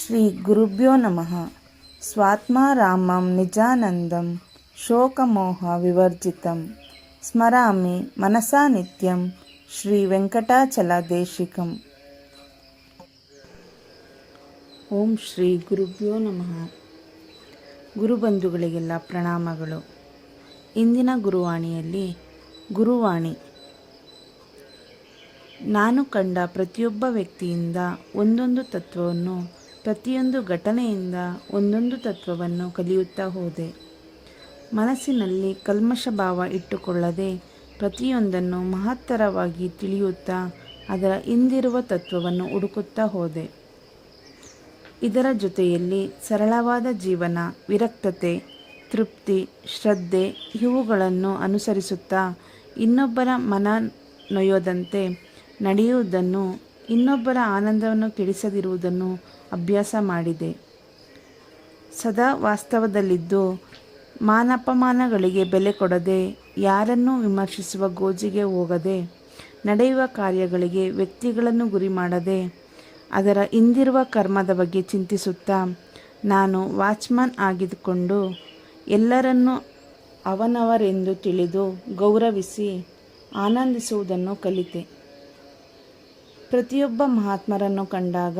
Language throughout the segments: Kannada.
ಶ್ರೀ ಗುರುಭ್ಯೋ ನಮಃ. ಸ್ವಾತ್ಮಾರಾಮಂ ನಿಜಾನಂದಂ ಶೋಕಮೋಹ ವಿವರ್ಜಿತಂ ಸ್ಮರಾಮಿ ಮನಸಾ ನಿತ್ಯಂ ಶ್ರೀ ವೆಂಕಟಾಚಲದೇಶಿಕಂ. ಓಂ ಶ್ರೀ ಗುರುಭ್ಯೋ ನಮಃ. ಗುರುಬಂಧುಗಳಿಗೆಲ್ಲ ಪ್ರಣಾಮಗಳು. ಇಂದಿನ ಗುರುವಾಣಿಯಲ್ಲಿ ಗುರುವಾಣಿ. ನಾನು ಕಂಡ ಪ್ರತಿಯೊಬ್ಬ ವ್ಯಕ್ತಿಯಿಂದ ಒಂದೊಂದು ತತ್ವವನ್ನು, ಪ್ರತಿಯೊಂದು ಘಟನೆಯಿಂದ ಒಂದೊಂದು ತತ್ವವನ್ನು ಕಲಿಯುತ್ತಾ ಹೋದೆ. ಮನಸ್ಸಿನಲ್ಲಿ ಕಲ್ಮಶ ಭಾವ ಇಟ್ಟುಕೊಳ್ಳದೆ ಪ್ರತಿಯೊಂದನ್ನು ಮಹತ್ತರವಾಗಿ ತಿಳಿಯುತ್ತಾ ಅದರ ಹಿಂದಿರುವ ತತ್ವವನ್ನು ಹುಡುಕುತ್ತಾ ಹೋದೆ. ಇದರ ಜೊತೆಯಲ್ಲಿ ಸರಳವಾದ ಜೀವನ, ವಿರಕ್ತತೆ, ತೃಪ್ತಿ, ಶ್ರದ್ಧೆ ಇವುಗಳನ್ನು ಅನುಸರಿಸುತ್ತಾ ಇನ್ನೊಬ್ಬರ ಮನ ನೊಯ್ಯದಂತೆ ನಡೆಯುವುದನ್ನು, ಇನ್ನೊಬ್ಬರ ಆನಂದವನ್ನು ಕೆಡಿಸದಿರುವುದನ್ನು ಅಭ್ಯಾಸ ಮಾಡಿದೆ. ಸದಾ ವಾಸ್ತವದಲ್ಲಿದ್ದು ಮಾನಪಮಾನಗಳಿಗೆ ಬೆಲೆ ಕೊಡದೆ, ಯಾರನ್ನೂ ವಿಮರ್ಶಿಸುವ ಗೋಜಿಗೆ ಹೋಗದೆ, ನಡೆಯುವ ಕಾರ್ಯಗಳಿಗೆ ವ್ಯಕ್ತಿಗಳನ್ನು ಗುರಿ ಮಾಡದೆ, ಅದರ ಹಿಂದಿರುವ ಕರ್ಮದ ಬಗ್ಗೆ ಚಿಂತಿಸುತ್ತಾ ನಾನು ವಾಚ್ಮನ್ ಆಗಿದ್ದುಕೊಂಡು ಎಲ್ಲರನ್ನೂ ಅವನವರೆಂದು ತಿಳಿದು ಗೌರವಿಸಿ ಆನಂದಿಸುವುದನ್ನು ಕಲಿತೆ. ಪ್ರತಿಯೊಬ್ಬ ಮಹಾತ್ಮರನ್ನು ಕಂಡಾಗ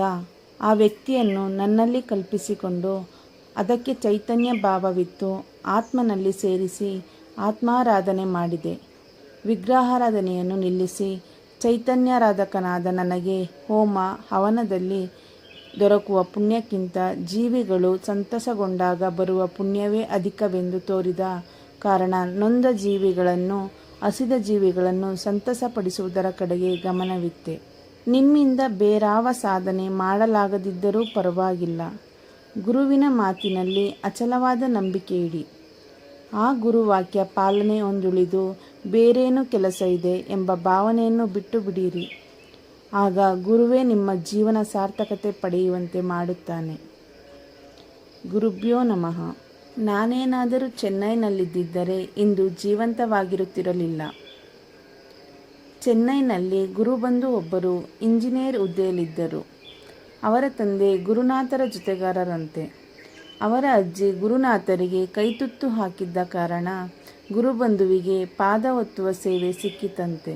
ಆ ವ್ಯಕ್ತಿಯನ್ನು ನನ್ನಲ್ಲಿ ಕಲ್ಪಿಸಿಕೊಂಡು ಅದಕ್ಕೆ ಚೈತನ್ಯ ಭಾವವಿತ್ತು ಆತ್ಮನಲ್ಲಿ ಸೇರಿಸಿ ಆತ್ಮಾರಾಧನೆ ಮಾಡಿದೆ. ವಿಗ್ರಹಾರಾಧನೆಯನ್ನು ನಿಲ್ಲಿಸಿ ಚೈತನ್ಯಾರಾಧಕನಾದ ನನಗೆ ಹೋಮ ಹವನದಲ್ಲಿ ದೊರಕುವ ಪುಣ್ಯಕ್ಕಿಂತ ಜೀವಿಗಳು ಸಂತಸಗೊಂಡಾಗ ಬರುವ ಪುಣ್ಯವೇ ಅಧಿಕವೆಂದು ತೋರಿದ ಕಾರಣ ನೊಂದ ಜೀವಿಗಳನ್ನು, ಹಸಿದ ಜೀವಿಗಳನ್ನು ಸಂತಸಪಡಿಸುವುದರ ಕಡೆಗೆ ಗಮನವಿತ್ತೆ. ನಿಮ್ಮಿಂದ ಬೇರಾವ ಸಾಧನೆ ಮಾಡಲಾಗದಿದ್ದರೂ ಪರವಾಗಿಲ್ಲ. ಗುರುವಿನ ಮಾತಿನಲ್ಲಿ ಅಚಲವಾದ ನಂಬಿಕೆ ಇಡಿ. ಆ ಗುರುವಾಕ್ಯ ಪಾಲನೆ ಒಂದುಳಿದು ಬೇರೇನು ಕೆಲಸ ಇದೆ ಎಂಬ ಭಾವನೆಯನ್ನು ಬಿಟ್ಟು ಬಿಡಿರಿ. ಆಗ ಗುರುವೇ ನಿಮ್ಮ ಜೀವನ ಸಾರ್ಥಕತೆ ಪಡೆಯುವಂತೆ ಮಾಡುತ್ತಾನೆ. ಗುರುಭ್ಯೋ ನಮಃ. ನಾನೇನಾದರೂ ಚೆನ್ನೈನಲ್ಲಿದ್ದರೆ ಇಂದು ಜೀವಂತವಾಗಿರುತ್ತಿರಲಿಲ್ಲ. ಚೆನ್ನೈನಲ್ಲಿ ಗುರುಬಂಧು ಒಬ್ಬರು ಇಂಜಿನಿಯರ್ ಹುದ್ದೆಯಲ್ಲಿದ್ದರು. ಅವರ ತಂದೆ ಗುರುನಾಥರ ಜೊತೆಗಾರರಂತೆ. ಅವರ ಅಜ್ಜಿ ಗುರುನಾಥರಿಗೆ ಕೈತುತ್ತು ಹಾಕಿದ್ದ ಕಾರಣ ಗುರುಬಂಧುವಿಗೆ ಪಾದ ಒತ್ತುವ ಸೇವೆ ಸಿಕ್ಕಿತಂತೆ.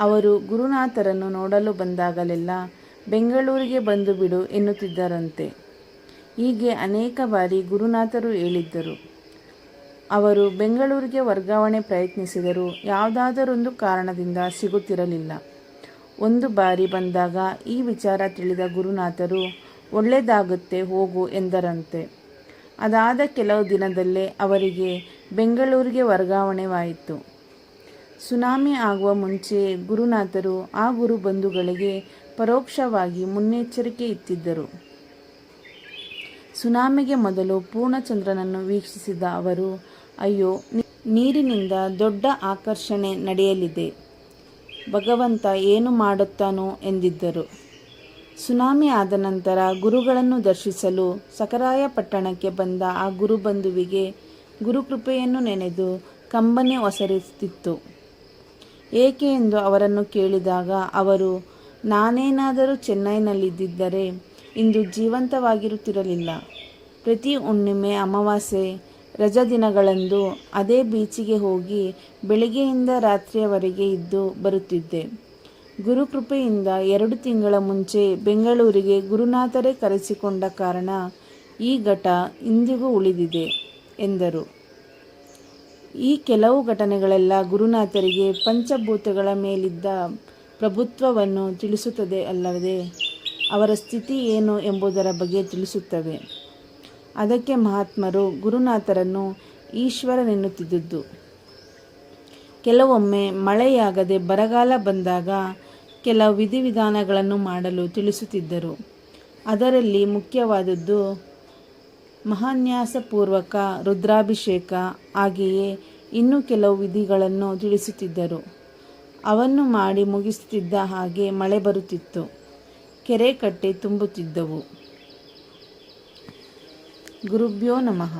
ಅವರು ಗುರುನಾಥರನ್ನು ನೋಡಲು ಬಂದಾಗಲೆಲ್ಲ ಬೆಂಗಳೂರಿಗೆ ಬಂದು ಬಿಡು ಎನ್ನುತ್ತಿದ್ದರಂತೆ. ಹೀಗೆ ಅನೇಕ ಬಾರಿ ಗುರುನಾಥರು ಹೇಳಿದ್ದರು. ಅವರು ಬೆಂಗಳೂರಿಗೆ ವರ್ಗಾವಣೆ ಪ್ರಯತ್ನಿಸಿದರೂ ಯಾವುದಾದರೊಂದು ಕಾರಣದಿಂದ ಸಿಗುತ್ತಿರಲಿಲ್ಲ. ಒಂದು ಬಾರಿ ಬಂದಾಗ ಈ ವಿಚಾರ ತಿಳಿದ ಗುರುನಾಥರು ಒಳ್ಳೆಯದಾಗುತ್ತೆ ಹೋಗು ಎಂದರಂತೆ. ಅದಾದ ಕೆಲವು ದಿನದಲ್ಲೇ ಅವರಿಗೆ ಬೆಂಗಳೂರಿಗೆ ವರ್ಗಾವಣೆವಾಯಿತು. ಸುನಾಮಿ ಆಗುವ ಮುಂಚೆಯೇ ಗುರುನಾಥರು ಆ ಗುರುಬಂಧುಗಳಿಗೆ ಪರೋಕ್ಷವಾಗಿ ಮುನ್ನೆಚ್ಚರಿಕೆ ಇತ್ತಿದ್ದರು. ಸುನಾಮಿಗೆ ಮೊದಲು ಪೂರ್ಣಚಂದ್ರನನ್ನು ವೀಕ್ಷಿಸಿದ ಅವರು, ಅಯ್ಯೋ, ನೀರಿನಿಂದ ದೊಡ್ಡ ಆಕರ್ಷಣೆ ನಡೆಯಲಿದೆ, ಭಗವಂತ ಏನು ಮಾಡುತ್ತಾನೋ ಎಂದಿದ್ದರು. ಸುನಾಮಿ ಆದ ನಂತರ ಗುರುಗಳನ್ನು ದರ್ಶಿಸಲು ಸಕರಾಯಪಟ್ಟಣಕ್ಕೆ ಬಂದ ಆ ಗುರುಬಂಧುವಿಗೆ ಗುರುಕೃಪೆಯನ್ನು ನೆನೆದು ಕಂಬನಿ ಒಸರುತ್ತಿತ್ತು. ಏಕೆ ಎಂದು ಅವರನ್ನು ಕೇಳಿದಾಗ ಅವರು, ನಾನೇನಾದರೂ ಚೆನ್ನೈನಲ್ಲಿದ್ದರೆ ಇಂದು ಜೀವಂತವಾಗಿರುತ್ತಿರಲಿಲ್ಲ. ಪ್ರತಿ ಹುಣ್ಣಿಮೆ, ಅಮಾವಾಸ್ಯೆ, ರಜಾದಿನಗಳಂದು ಅದೇ ಬೀಚಿಗೆ ಹೋಗಿ ಬೆಳಗ್ಗೆಯಿಂದ ರಾತ್ರಿಯವರೆಗೆ ಇದ್ದು ಬರುತ್ತಿದ್ದೆ. ಗುರುಕೃಪೆಯಿಂದ 2 ತಿಂಗಳ ಮುಂಚೆ ಬೆಂಗಳೂರಿಗೆ ಗುರುನಾಥರೇ ಕರೆಸಿಕೊಂಡ ಕಾರಣ ಈ ಘಟ ಇಂದಿಗೂ ಉಳಿದಿದೆ ಎಂದರು. ಈ ಕೆಲವು ಘಟನೆಗಳೆಲ್ಲ ಗುರುನಾಥರಿಗೆ ಪಂಚಭೂತಗಳ ಮೇಲಿದ್ದ ಪ್ರಭುತ್ವವನ್ನು ತಿಳಿಸುತ್ತದೆ ಅಲ್ಲದೆ ಅವರ ಸ್ಥಿತಿ ಏನು ಎಂಬುದರ ಬಗ್ಗೆ ತಿಳಿಸುತ್ತವೆ. ಅದಕ್ಕೆ ಮಹಾತ್ಮರು ಗುರುನಾಥರನ್ನು ಈಶ್ವರನೆನ್ನುತ್ತಿದ್ದುದು. ಕೆಲವೊಮ್ಮೆ ಮಳೆಯಾಗದೆ ಬರಗಾಲ ಬಂದಾಗ ಕೆಲವು ವಿಧಿವಿಧಾನಗಳನ್ನು ಮಾಡಲು ತಿಳಿಸುತ್ತಿದ್ದರು. ಅದರಲ್ಲಿ ಮುಖ್ಯವಾದದ್ದು ಮಹಾನ್ಯಾಸಪೂರ್ವಕ ರುದ್ರಾಭಿಷೇಕ. ಹಾಗೆಯೇ ಇನ್ನೂ ಕೆಲವು ವಿಧಿಗಳನ್ನು ತಿಳಿಸುತ್ತಿದ್ದರು. ಅವನ್ನು ಮಾಡಿ ಮುಗಿಸುತ್ತಿದ್ದ ಹಾಗೆ ಮಳೆ ಬರುತ್ತಿತ್ತು, ಕೆರೆ ಕಟ್ಟೆ ತುಂಬುತ್ತಿದ್ದವು. ಗುರುಭ್ಯೋ ನಮಃ.